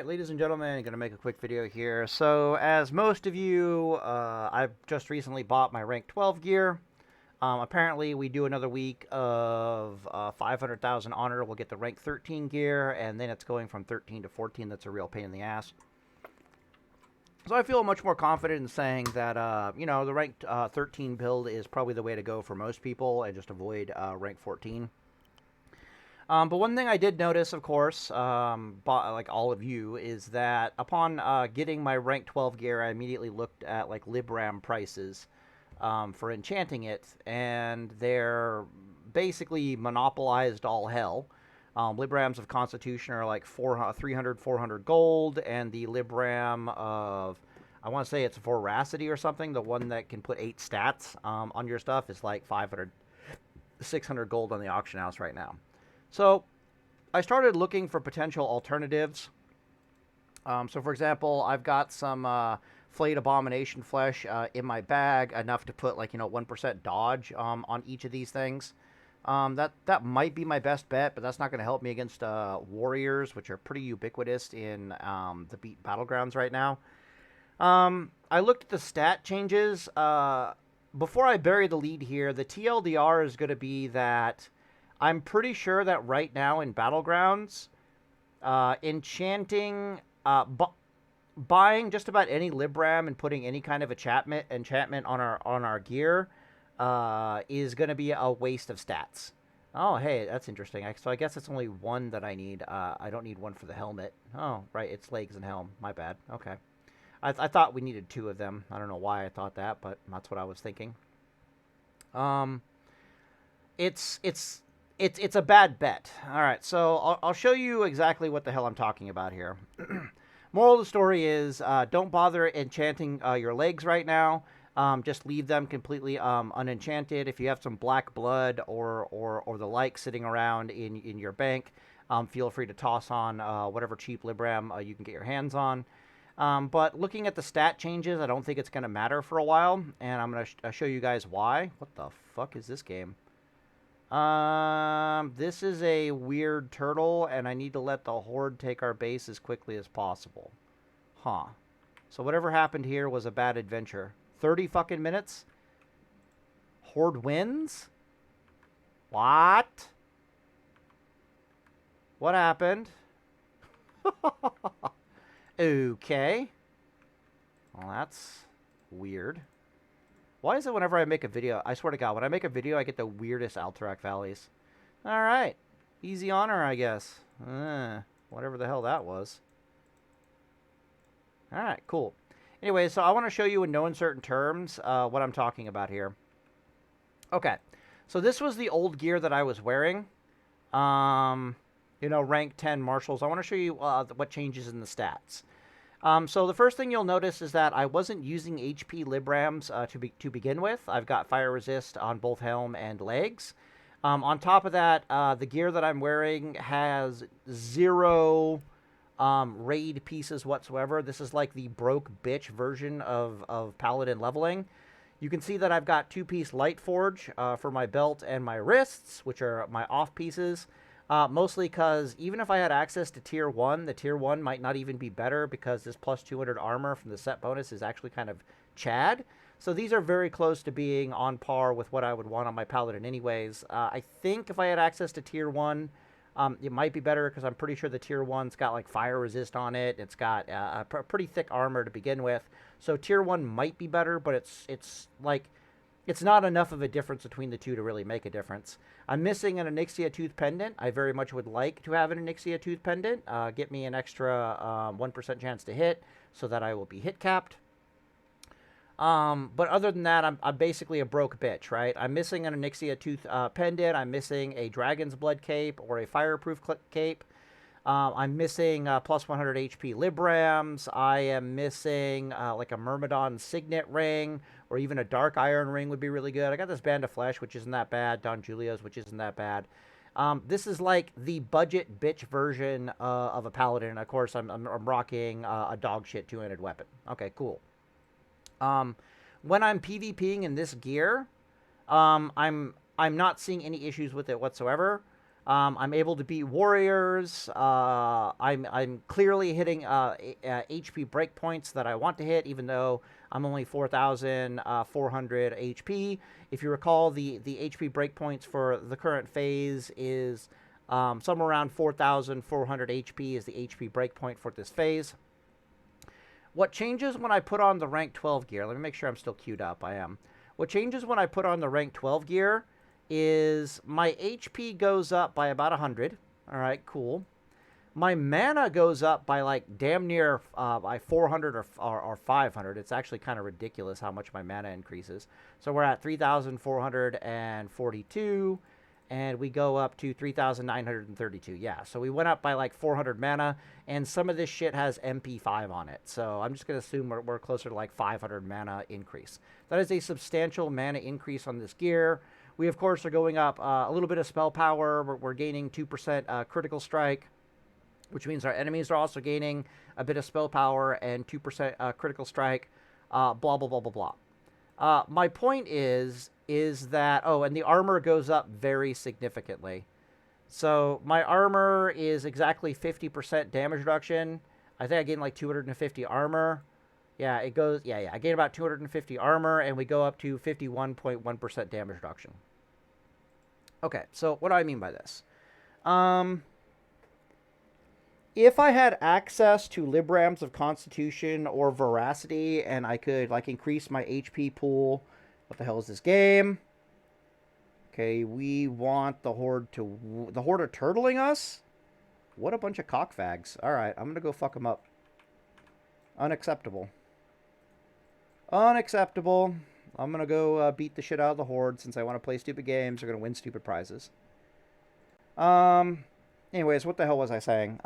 Alright, ladies and gentlemen, I'm going to make a quick video here. So, as most of you, I've just recently bought my rank 12 gear. Apparently, we do another week of 500,000 honor. We'll get the rank 13 gear, and then it's going from 13 to 14. That's a real pain in the ass. So I feel much more confident in saying that, you know, the rank 13 build is probably the way to go for most people, and just avoid rank 14. But one thing I did notice, of course, like all of you, is that upon getting my rank 12 gear, I immediately looked at like Libram prices for enchanting it, and they're basically monopolized all hell. Librams of Constitution are like 300, 400 gold, and the Libram of, I want to say it's Voracity or something, the one that can put 8 stats on your stuff, is like 500, 600 gold on the auction house right now. So I started looking for potential alternatives. So, for example, I've got some Flayed Abomination Flesh in my bag, enough to put, like, 1% dodge on each of these things. That might be my best bet, but that's not going to help me against warriors, which are pretty ubiquitous in the Battlegrounds right now. I looked at the stat changes. Before I bury the lead here, the TLDR is going to be that I'm pretty sure that right now in Battlegrounds, enchanting, buying just about any Libram and putting any kind of enchantment on our gear is going to be a waste of stats. Oh, hey, that's interesting. So I guess it's only one that I need. I don't need one for the helmet. Oh, right, it's legs and helm. My bad. Okay. I thought we needed 2 of them. I don't know why I thought that, but that's what I was thinking. It's a bad bet. All right, so I'll show you exactly what the hell I'm talking about here. Moral of the story is, don't bother enchanting your legs right now. Just leave them completely unenchanted. If you have some black blood or the like sitting around in your bank, feel free to toss on whatever cheap Libram you can get your hands on. But looking at the stat changes, I don't think it's going to matter for a while, and I'm going to show you guys why. What the fuck is this game? This is a weird turtle, and I need to let the horde take our base as quickly as possible. Huh. So whatever happened here was a bad adventure. 30 fucking minutes? Horde wins? What? What happened? Okay. Well, that's weird. Why is it whenever I make a video, I swear to God, when I make a video, I get the weirdest Alterac valleys? Alright. Easy honor, I guess. Whatever the hell that was. Alright, cool. Anyway, so I want to show you in no uncertain terms what I'm talking about here. Okay. So this was the old gear that I was wearing. Rank 10 marshals. I want to show you what changes in the stats. So the first thing you'll notice is that I wasn't using HP Librams to begin with. I've got fire resist on both helm and legs. On top of that, the gear that I'm wearing has 0 raid pieces whatsoever. This is like the broke bitch version of Paladin leveling. You can see that I've got 2-piece Light Forge for my belt and my wrists, which are my off pieces. Mostly because even if I had access to Tier 1, the Tier 1 might not even be better because this plus 200 armor from the set bonus is actually kind of Chad. So these are very close to being on par with what I would want on my Paladin anyways. I think if I had access to Tier 1, it might be better because I'm pretty sure the Tier 1's got like fire resist on it. It's got a pretty thick armor to begin with. So Tier 1 might be better, but it's not enough of a difference between the two to really make a difference. I'm missing an Onyxia Tooth Pendant. I very much would like to have an Onyxia Tooth Pendant. Get me an extra 1% chance to hit so that I will be hit capped. But other than that, I'm basically a broke bitch, right? I'm missing an Onyxia Tooth Pendant. I'm missing a Dragon's Blood Cape or a Fireproof Cape. I'm missing plus 100 HP Librams. I am missing like a Myrmidon Signet Ring, or even a Dark Iron Ring would be really good. I got this Band of Flesh, which isn't that bad. Don Julio's, which isn't that bad. This is like the budget bitch version of a Paladin. Of course, I'm rocking a dog shit 2-handed weapon. Okay, cool. When I'm PvPing in this gear, I'm not seeing any issues with it whatsoever. I'm able to beat warriors. I'm clearly hitting HP breakpoints that I want to hit, even though I'm only 4,400 HP. If you recall, the HP breakpoints for the current phase is somewhere around 4,400 HP is the HP breakpoint for this phase. What changes when I put on the rank 12 gear? Let me make sure I'm still queued up. I am. What changes when I put on the rank 12 gear is my HP goes up by about 100. All right, cool. My mana goes up by like damn near by 400 or 500. It's actually kind of ridiculous how much my mana increases. So we're at 3,442, and we go up to 3,932. Yeah, so we went up by like 400 mana, and some of this shit has MP5 on it. So I'm just going to assume we're closer to like 500 mana increase. That is a substantial mana increase on this gear. We, of course, are going up a little bit of spell power. We're gaining 2% critical strike, which means our enemies are also gaining a bit of spell power and 2% critical strike, blah, blah, blah, blah, blah. My point is that, oh, and the armor goes up very significantly. So my armor is exactly 50% damage reduction. I think I gain like 250 armor. Yeah, it goes, yeah, I gain about 250 armor, and we go up to 51.1% damage reduction. Okay, so what do I mean by this? If I had access to Librams of Constitution or Veracity, and I could, like, increase my HP pool... What the hell is this game? Okay, we want the Horde to... The Horde are turtling us? What a bunch of cockfags. Alright, I'm gonna go fuck them up. Unacceptable. Unacceptable. I'm gonna go beat the shit out of the Horde since I want to play stupid games. They're gonna win stupid prizes. Anyways, what the hell was I saying?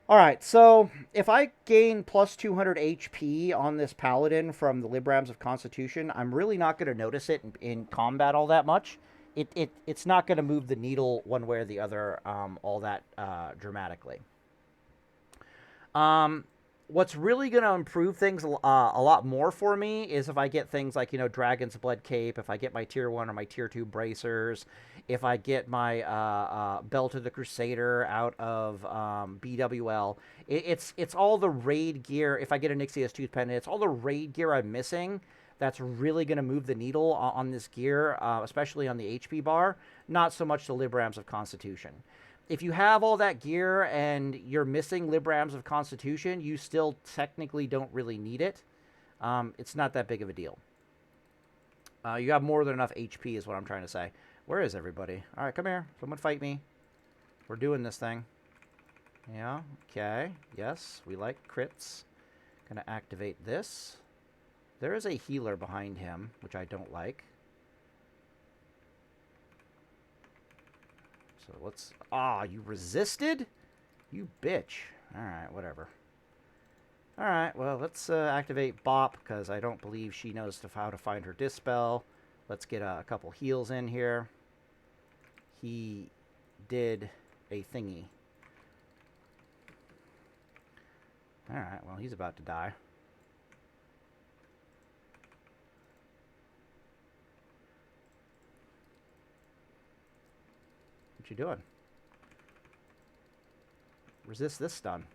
Alright, so if I gain plus 200 HP on this Paladin from the Librams of Constitution, I'm really not going to notice it in combat all that much. It's not going to move the needle one way or the other all that dramatically. What's really going to improve things a lot more for me is if I get things like, you know, Dragon's Blood Cape, if I get my Tier 1 or my Tier 2 Bracers, if I get my Belt of the Crusader out of BWL. It's all the raid gear. If I get a Nixia's Tooth Pendant, it's all the raid gear I'm missing that's really going to move the needle on this gear, especially on the HP bar, not so much the Librams of Constitution. If you have all that gear and you're missing Librams of Constitution, you still technically don't really need it. It's not that big of a deal. You have more than enough HP is what I'm trying to say. Where is everybody? All right, come here. Someone fight me. We're doing this thing. Yeah, okay. Yes, we like crits. Gonna activate this. There is a healer behind him, which I don't like. So let's... Ah, you resisted? You bitch. Alright, whatever. Alright, well, let's activate Bop, because I don't believe she knows how to find her Dispel. Let's get a couple heals in here. He did a thingy. Alright, well, he's about to die. What you doing? Resist this stun.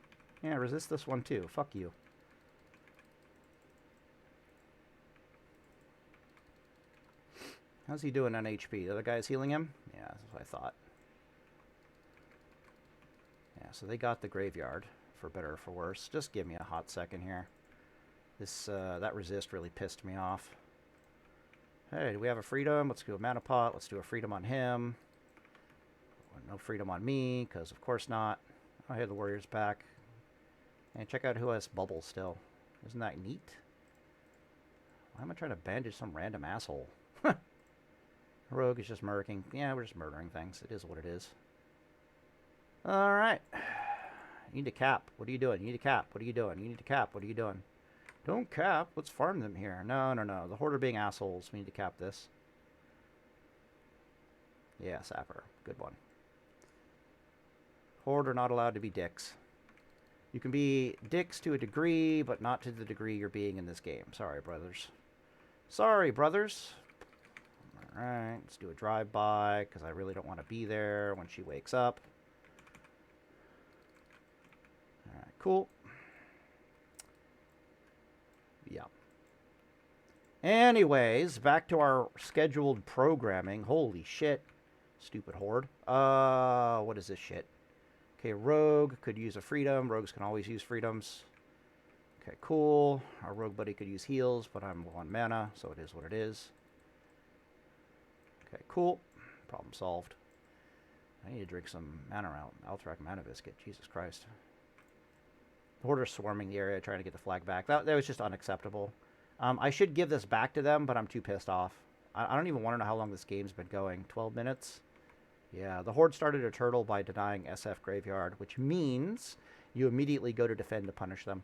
Yeah, resist this one too. Fuck you. How's he doing on HP? The other guy's healing him? Yeah, that's what I thought. Yeah, so they got the graveyard, for better or for worse. Just give me a hot second here. This, that resist really pissed me off. Hey, do we have a freedom? Let's do a mana pot. Let's do a freedom on him. No freedom on me, because of course not. Oh, here the warrior's back. And check out who has bubbles still. Isn't that neat? Why am I trying to bandage some random asshole? Rogue is just murking. Yeah, we're just murdering things. It is what it is. Alright. You need to cap. What are you doing? You need to cap. What are you doing? You need to cap. What are you doing? Don't cap. Let's farm them here. No, no, no. The Horde are being assholes. We need to cap this. Yeah, Sapper. Good one. Horde are not allowed to be dicks. You can be dicks to a degree, but not to the degree you're being in this game. Sorry, brothers. Sorry, brothers. Alright, let's do a drive-by, because I really don't want to be there when she wakes up. Alright, cool. Yeah. Anyways, back to our scheduled programming. Holy shit. Stupid horde. What is this shit? Okay, rogue could use a freedom. Rogues can always use freedoms. Okay, cool. Our rogue buddy could use heals, but I'm 1 mana, so it is what it is. Okay, cool. Problem solved. I need to drink some mana out. Alterac mana biscuit. Jesus Christ. The horde are swarming the area, trying to get the flag back. That was just unacceptable. I should give this back to them, but I'm too pissed off. I don't even want to know how long this game's been going. 12 minutes? Yeah, the horde started a turtle by denying SF Graveyard, which means you immediately go to defend to punish them.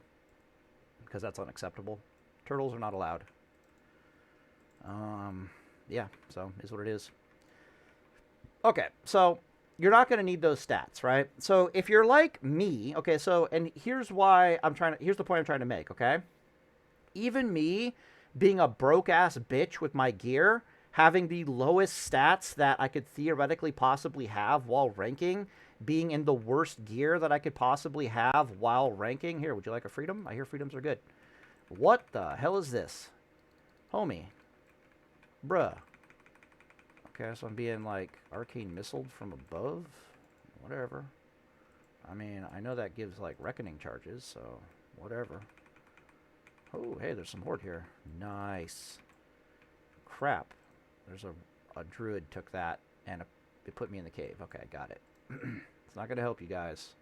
Because that's unacceptable. Turtles are not allowed. Yeah, so is what it is. Okay, so you're not going to need those stats, right? So if you're like me, okay, so, and here's why I'm trying to, here's the point I'm trying to make, okay? Even me being a broke-ass bitch with my gear, having the lowest stats that I could theoretically possibly have while ranking, being in the worst gear that I could possibly have while ranking. Here, would you like a freedom? I hear freedoms are good. What the hell is this? Homie. Bruh. Okay, so I'm being, like, arcane missiled from above? Whatever. I mean, I know that gives, like, reckoning charges, so whatever. Oh, hey, there's some horde here. Nice. Crap. There's a druid took that, and it put me in the cave. Okay, got it. It's not going to help you guys.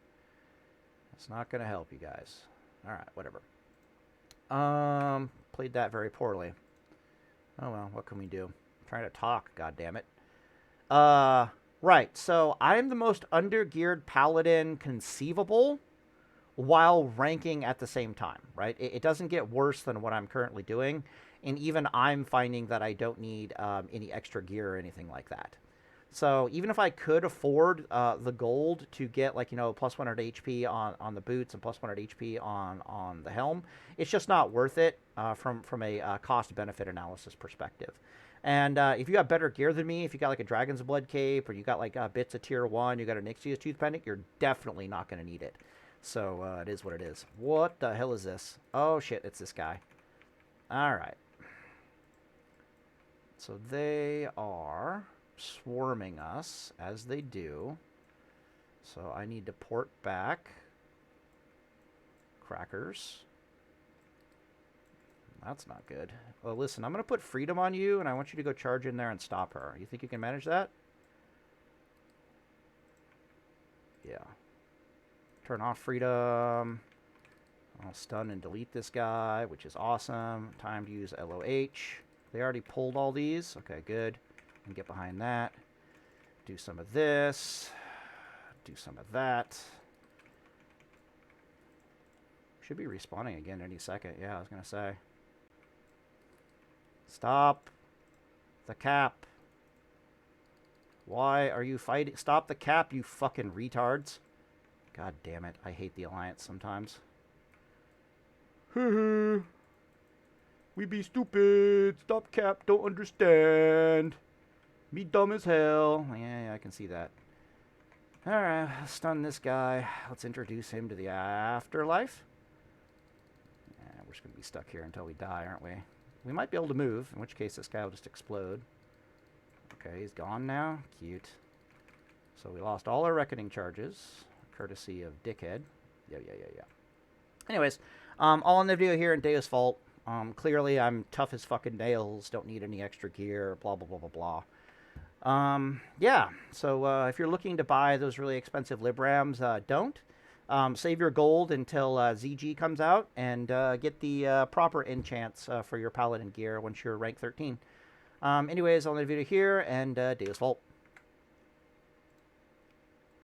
It's not going to help you guys. Alright, whatever. Played that very poorly. Oh well, what can we do? I'm trying to talk, goddammit. Right, so I'm the most undergeared paladin conceivable while ranking at the same time, right? It doesn't get worse than what I'm currently doing, and even I'm finding that I don't need any extra gear or anything like that. So even if I could afford the gold to get, like, you know, plus 100 HP on the boots and plus 100 HP on the helm, it's just not worth it from a cost-benefit analysis perspective. And if you got better gear than me, if you got like a Dragon's Blood cape, or you got like bits of tier 1, you got a Nixia's Tooth Pendant, you're definitely not going to need it. So it is what it is. What the hell is this? Oh shit, it's this guy. Alright. So they are swarming us, as they do. So I need to port back crackers. That's not good. Well, listen, I'm going to put freedom on you, and I want you to go charge in there and stop her. You think you can manage that? Yeah. Turn off freedom. I'll stun and delete this guy, which is awesome. Time to use LOH. They already pulled all these. Okay, good. And get behind that. Do some of this. Do some of that. Should be respawning again any second. Yeah, I was going to say. Stop the cap. Why are you fighting? Stop the cap, you fucking retards. God damn it. I hate the Alliance sometimes. We be stupid. Stop cap. Don't understand. Be dumb as hell. Yeah, I can see that. Alright, stun this guy. Let's introduce him to the afterlife. Yeah, we're just going to be stuck here until we die, aren't we? We might be able to move, in which case this guy will just explode. Okay, he's gone now. Cute. So we lost all our reckoning charges, courtesy of Dickhead. Yeah. Anyways, all in the video here in Deus Vault. Clearly, I'm tough as fucking nails. Don't need any extra gear. Blah, blah, blah, blah, blah. Yeah, so if you're looking to buy those really expensive Librams, don't. Save your gold until ZG comes out, and get the proper enchants for your Paladin gear once you're rank 13. Anyways, I'll end the video here, and Deus Vault.